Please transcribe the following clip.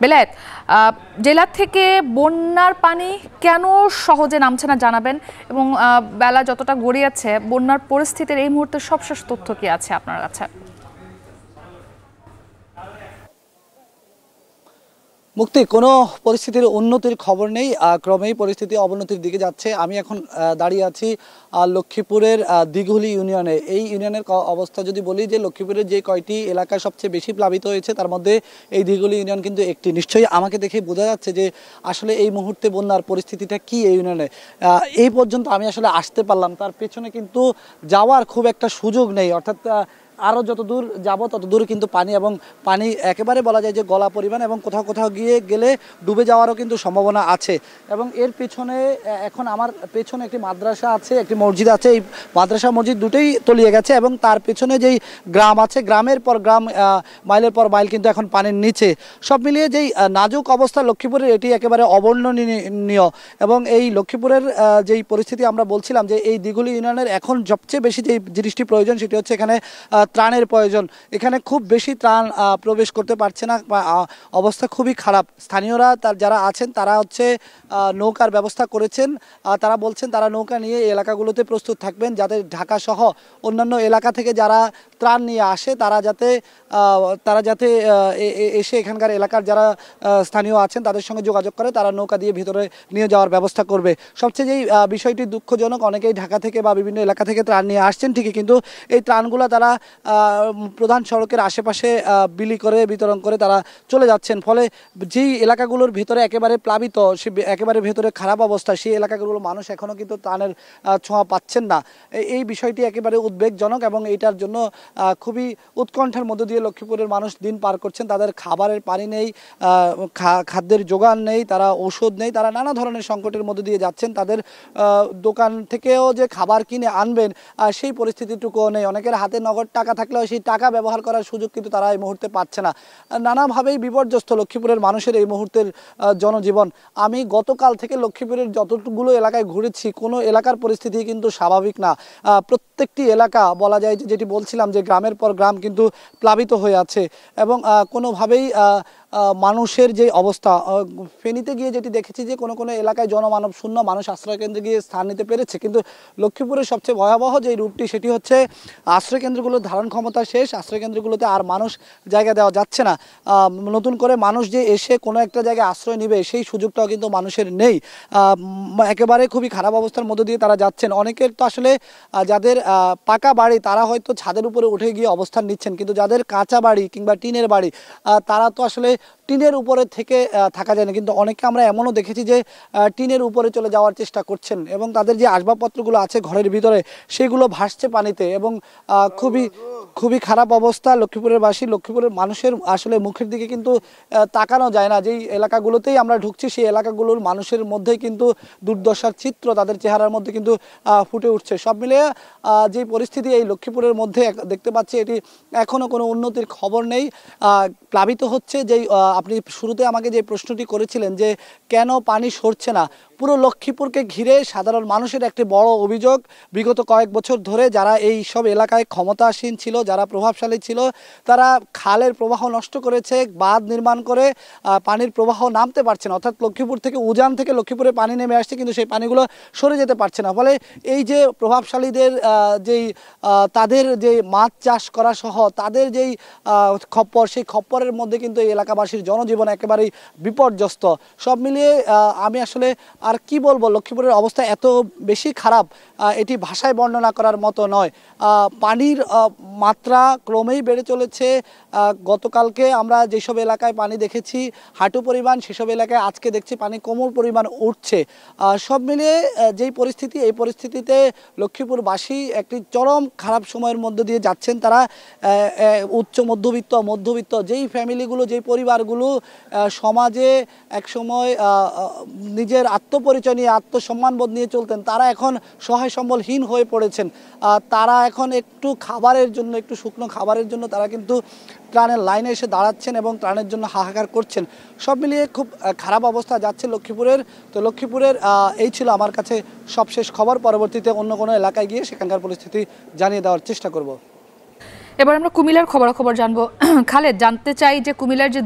বেলায়েত, জেলা থেকে বন্যার পানি কেন সহজে নামছে না জানাবেন, এবং বেলা যতটা গড়িয়েছে বন্যার পরিস্থিতির এই মুহূর্তে সবশেষ তথ্য কি আছে আপনার কাছে? মুক্তি, কোনো পরিস্থিতির উন্নতির খবর নেই, ক্রমেই পরিস্থিতি অবনতির দিকে যাচ্ছে। আমি এখন দাঁড়িয়ে আছি লক্ষ্মীপুরের দিঘুলি ইউনিয়নে। এই ইউনিয়নের অবস্থা যদি বলি, যে লক্ষ্মীপুরের যে কয়টি এলাকা সবচেয়ে বেশি প্লাবিত হয়েছে তার মধ্যে এই দিঘুলি ইউনিয়ন কিন্তু একটি। নিশ্চয়ই আমাকে দেখে বোঝা যাচ্ছে যে আসলে এই মুহূর্তে বন্যার পরিস্থিতিটা কি এই ইউনিয়নে। এই পর্যন্ত আমি আসলে আসতে পারলাম, তার পেছনে কিন্তু যাওয়ার খুব একটা সুযোগ নেই, অর্থাৎ আরও যত দূর যাব তত দূর কিন্তু পানি, এবং পানি একেবারে বলা যায় যে গলা পরিমাণ, এবং কোথাও কোথাও গেলে ডুবে যাওয়ারও কিন্তু সম্ভাবনা আছে। এবং এর পেছনে এখন আমার পেছনে একটি মাদ্রাসা আছে, একটি মসজিদ আছে। এই মাদ্রাসা মসজিদ দুটোই তলিয়ে গেছে, এবং তার পেছনে যেই গ্রাম আছে, গ্রামের পর গ্রাম, মাইলের পর মাইল কিন্তু এখন পানির নিচে। সব মিলিয়ে যেই নাজুক অবস্থা লক্ষ্মীপুরের, এটি একেবারে অবর্ণনীয়। এবং এই লক্ষ্মীপুরের যেই পরিস্থিতি আমরা বলছিলাম, যে এই দিঘুলি ইউনিয়নের এখন সবচেয়ে বেশি যে জিনিসটি প্রয়োজন সেটি হচ্ছে এখানে ত্রাণের প্রয়োজন। এখানে খুব বেশি ত্রাণ প্রবেশ করতে পারছে না, অবস্থা খুবই খারাপ। স্থানীয়রা যারা আছেন তারা হচ্ছে নৌকার ব্যবস্থা করেছেন। তারা বলছেন তারা নৌকা নিয়ে এই এলাকাগুলোতে প্রস্তুত থাকবেন, যাতে ঢাকা সহ অন্যান্য এলাকা থেকে যারা ত্রাণ নিয়ে আসে তারা যাতে এসে এখানকার এলাকার যারা স্থানীয় আছেন তাদের সঙ্গে যোগাযোগ করে, তারা নৌকা দিয়ে ভিতরে নিয়ে যাওয়ার ব্যবস্থা করবে। সবচেয়ে যেই বিষয়টি দুঃখজনক, অনেকেই ঢাকা থেকে বা বিভিন্ন এলাকা থেকে ত্রাণ নিয়ে আসছেন ঠিকই, কিন্তু এই ত্রাণগুলো তারা প্রধান সড়কের আশেপাশে বিতরণ করে তারা চলে যাচ্ছেন। ফলে যেই এলাকাগুলোর ভেতরে একেবারে প্লাবিত, সে একেবারে ভেতরে খারাপ অবস্থা, সেই এলাকাগুলোর মানুষ এখনও কিন্তু ত্রাণের ছোঁয়া পাচ্ছেন না। এই বিষয়টি একেবারে উদ্বেগজনক, এবং এইটার জন্য খুবই উৎকণ্ঠার মধ্য দিয়ে লক্ষ্মীপুরের মানুষ দিন পার করছেন। তাদের খাবারের পানি নেই, খাদ্যের যোগান নেই, তারা ওষুধ নেই, তারা নানা ধরনের সংকটের মধ্য দিয়ে যাচ্ছেন। তাদের দোকান থেকেও যে খাবার কিনে আনবেন সেই পরিস্থিতিটুকুও নেই। অনেকের হাতে নগদ টাকা থাকলেও সেই টাকা ব্যবহার করার সুযোগ কিন্তু তারা এই মুহূর্তে পাচ্ছে না। নানাভাবেই বিপর্যস্ত লক্ষ্মীপুরের মানুষের এই মুহূর্তের জনজীবন। আমি গতকাল থেকে লক্ষ্মীপুরের যতগুলো এলাকায় ঘুরেছি, কোনো এলাকার পরিস্থিতি কিন্তু স্বাভাবিক না। প্রত্যেকটি এলাকা বলা যায় যে, যেটি বলছিলাম, যে গ্রামের পর গ্রাম কিন্তু প্লাবিত হয়ে আছে, এবং কোনোভাবেই মানুষের যে অবস্থা, ফেনীতে গিয়ে যেটি দেখেছি যে কোনো কোনো এলাকায় জনমানব শূন্য, মানুষ আশ্রয়কেন্দ্রে গিয়ে স্থান নিতে পেরেছে, কিন্তু লক্ষ্মীপুরের সবচেয়ে ভয়াবহ যে রূপটি সেটি হচ্ছে আশ্রয়কেন্দ্রগুলোর ধারণ ক্ষমতা শেষ। আশ্রয়কেন্দ্রগুলোতে আর মানুষ জায়গা দেওয়া যাচ্ছে না। নতুন করে মানুষ যে এসে কোনো একটা জায়গায় আশ্রয় নেবে সেই সুযোগটাও কিন্তু মানুষের নেই। একেবারে খুবই খারাপ অবস্থার মধ্য দিয়ে তারা যাচ্ছেন। অনেকের তো আসলে যাদের পাকা বাড়ি তারা হয়তো ছাদের উপরে উঠে গিয়ে অবস্থান নিচ্ছেন, কিন্তু যাদের কাঁচা বাড়ি কিংবা টিনের বাড়ি তারা তো আসলে টিনের উপরে থেকে থাকা যায় না। কিন্তু অনেকে আমরা এমনও দেখেছি যে টিনের উপরে চলে যাওয়ার চেষ্টা করছেন, এবং তাদের যে আসবাবপত্রগুলো আছে ঘরের ভিতরে সেগুলো ভাসছে পানিতে, এবং খুবই খারাপ অবস্থা লক্ষ্মীপুরের লক্ষ্মীপুরের মানুষের আসলে মুখের দিকে কিন্তু তাকানো যায় না। যেই এলাকাগুলোতেই আমরা ঢুকছি সেই এলাকাগুলোর মানুষের মধ্যেই কিন্তু দুর্দশার চিত্র তাদের চেহারার মধ্যে কিন্তু ফুটে উঠছে। সব মিলিয়ে যে পরিস্থিতি এই লক্ষ্মীপুরের মধ্যে দেখতে পাচ্ছি, এটি এখনও কোনো উন্নতির খবর নেই। প্লাবিত হচ্ছে, যেই আপনি শুরুতে আমাকে যে প্রশ্নটি করেছিলেন যে কেন পানি সরছে না, পুরো লক্ষ্মীপুরকে ঘিরে সাধারণ মানুষের একটি বড় অভিযোগ। বিগত কয়েক বছর ধরে যারা এই সব এলাকায় ক্ষমতাসীন ছিল, যারা প্রভাবশালী ছিল, তারা খালের প্রবাহ নষ্ট করেছে, বাঁধ নির্মাণ করে পানির প্রবাহ নামতে পারছে না। অর্থাৎ লক্ষ্মীপুর থেকে উজান থেকে লক্ষ্মীপুরে পানি নেমে আসছে, কিন্তু সেই পানিগুলো সরে যেতে পারছে না। ফলে এই যে প্রভাবশালীদের তাদের যে মাছ চাষ করা সহ তাদের যেই খপ্পর, সেই খপ্পরের মধ্যে কিন্তু এই এলাকাবাসীর জনজীবন একেবারেই বিপর্যস্ত। সব মিলিয়ে আমি আসলে আর কি বলবো, লক্ষ্মীপুরের অবস্থা এত বেশি খারাপ এটি ভাষায় বর্ণনা করার মতো নয়। পানির মাত্রা ক্রমেই বেড়ে চলেছে। গতকালকে আমরা যেসব এলাকায় পানি দেখেছি হাঁটু পরিমাণ, সেসব এলাকায় আজকে দেখছি পানি কোমর পরিমাণ উঠছে। সব মিলিয়ে যেই পরিস্থিতি, এই পরিস্থিতিতে লক্ষ্মীপুরবাসী একটি চরম খারাপ সময়ের মধ্যে দিয়ে যাচ্ছেন। তারা উচ্চ মধ্যবিত্ত যেই ফ্যামিলিগুলো, যেই পরিবারগুলো সমাজে একসময় নিজের আত্মপরিচয় নিয়ে, আত্মসম্মানবোধ নিয়ে চলতেন, তারা এখন সহায় সম্বলহীন হয়ে পড়েছেন। তারা এখন একটু খাবারের জন্য, একটু শুকনো খাবারের জন্য তারা কিন্তু ত্রাণের লাইনে এসে দাঁড়াচ্ছেন এবং ত্রাণের জন্য হাহাকার করছেন। সব মিলিয়ে খুব খারাপ অবস্থা যাচ্ছে লক্ষ্মীপুরের। তো লক্ষ্মীপুরের এই ছিল আমার কাছে সবশেষ খবর। পরবর্তীতে অন্য কোনো এলাকায় গিয়ে সেখানকার পরিস্থিতি জানিয়ে দেওয়ার চেষ্টা করব। এবার আমরা কুমিল্লার খবরাখবর জানবো। খালেদ, জানতে চাই যে কুমিল্লার যে